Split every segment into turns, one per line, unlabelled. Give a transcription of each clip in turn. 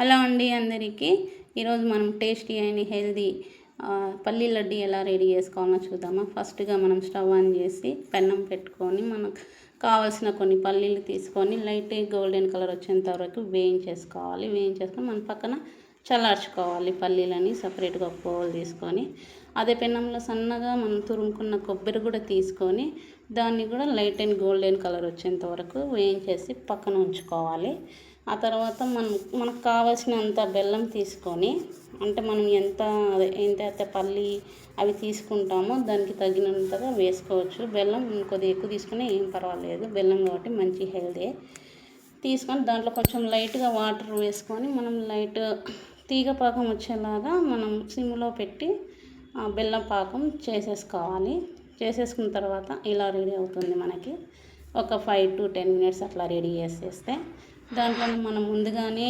Hello అండి అందరికీ. ఈరోజు మనం టేస్టీ అండ్ హెల్దీ పల్లీ లడ్డు ఎలా రెడీ చేసుకోవాలో చూద్దామా. ఫస్ట్గా మనం స్టవ్ ఆన్ చేసి పెన్నం పెట్టుకొని మనకు కావాల్సిన కొన్ని పల్లీలు తీసుకొని లైట్ గోల్డెన్ కలర్ వచ్చేంత వరకు వేయించేసుకోవాలి. వేయించేసుకొని మన పక్కన చల్లార్చుకోవాలి. పల్లీలని సపరేట్గా ఒక బౌల్ తీసుకొని అదే పెన్నంలో సన్నగా మనం తురుముకున్న కొబ్బరి కూడా తీసుకొని దాన్ని కూడా లైట్ అండ్ గోల్డెన్ కలర్ వచ్చేంత వరకు వేయించేసి పక్కన ఉంచుకోవాలి. ఆ తర్వాత మనకు కావాల్సినంత బెల్లం తీసుకొని, అంటే మనం ఎంత పల్లి అవి తీసుకుంటామో దానికి తగినంతగా వేసుకోవచ్చు. బెల్లం కొద్దిగా ఎక్కువ తీసుకుని ఏం పర్వాలేదు, బెల్లం కాబట్టి మంచి హెల్దీ. తీసుకొని దాంట్లో కొంచెం లైట్గా వాటర్ వేసుకొని మనం లైట్ తీగ పాకం వచ్చేలాగా మనం సిమ్లో పెట్టి బెల్లం పాకం చేసేసుకోవాలి. చేసేసుకున్న తర్వాత ఇలా రెడీ అవుతుంది మనకి. ఒక 5 to 10 minutes అట్లా రెడీ చేసేస్తే దాంట్లో మనం ముందుగానే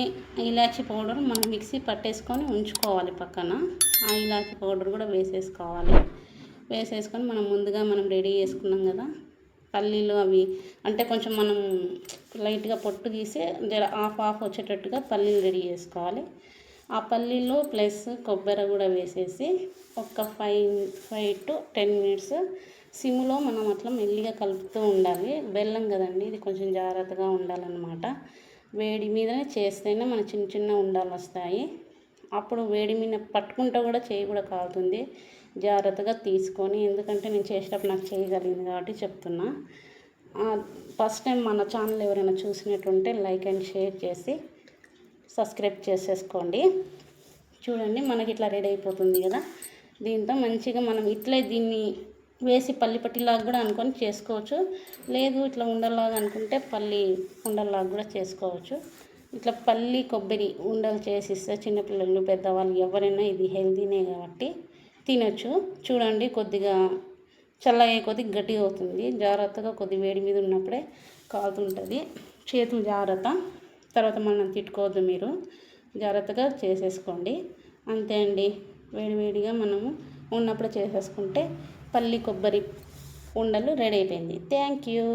ఇలాచీ పౌడర్ మనం మిక్సీ పట్టేసుకొని ఉంచుకోవాలి పక్కన. ఆ ఇలాచీ పౌడర్ కూడా వేసేసుకోవాలి. వేసేసుకొని మనం రెడీ చేసుకున్నాం కదా పల్లీలు, అవి అంటే కొంచెం మనం లైట్గా పొట్టు తీసి హాఫ్ వచ్చేటట్టుగా పల్లీలు రెడీ చేసుకోవాలి. ఆ పల్లీలు ప్లస్ కొబ్బరి కూడా వేసేసి ఒక 5 to 10 minutes సిమ్లో మనం అట్లా మెల్లిగా కలుపుతూ ఉండాలి. బెల్లం కదండి, ఇది కొంచెం జాగ్రత్తగా ఉండాలన్నమాట. వేడి మీదనే చేస్తేనే మన చిన్న ఉండాలు వస్తాయి. అప్పుడు వేడి మీద పట్టుకుంటూ కూడా చేయి కూడా కాలుతుంది. జాగ్రత్తగా తీసుకొని, ఎందుకంటే నేను చేసేటప్పుడు నాకు చేయగలిగింది కాబట్టి చెప్తున్నా. ఫస్ట్ టైం మన ఛానల్ ఎవరైనా చూసినట్టుంటే లైక్ అండ్ షేర్ చేసి సబ్స్క్రైబ్ చేసేసుకోండి. చూడండి మనకి ఇట్లా రెడీ అయిపోతుంది కదా. దీంతో మంచిగా మనం దీన్ని వేసి పల్లి పట్టిలాగా కూడా అనుకొని చేసుకోవచ్చు. లేదు ఇట్లా ఉండలాగా అనుకుంటే పల్లి ఉండలాగా కూడా చేసుకోవచ్చు. ఇట్లా పల్లి కొబ్బరి ఉండలు చేసిస్తే చిన్నపిల్లలు పెద్దవాళ్ళు ఎవరైనా ఇది హెల్తీనే కాబట్టి తినొచ్చు. చూడండి కొద్దిగా చల్లగా కొద్దిగా గట్టిగా అవుతుంది. జాగ్రత్తగా కొద్దిగా వేడి మీద ఉన్నప్పుడే కాలుతుంటుంది. చేతులు జాగ్రత్త, తర్వాత మనం తిట్టుకోవద్దు. మీరు జాగ్రత్తగా చేసేసుకోండి. అంతే అండి, వేడివేడిగా మనము ఉన్నప్పుడు చేసేసుకుంటే పల్లి కొబ్బరి ఉండలు రెడీ అయిపోయింది. Thank you.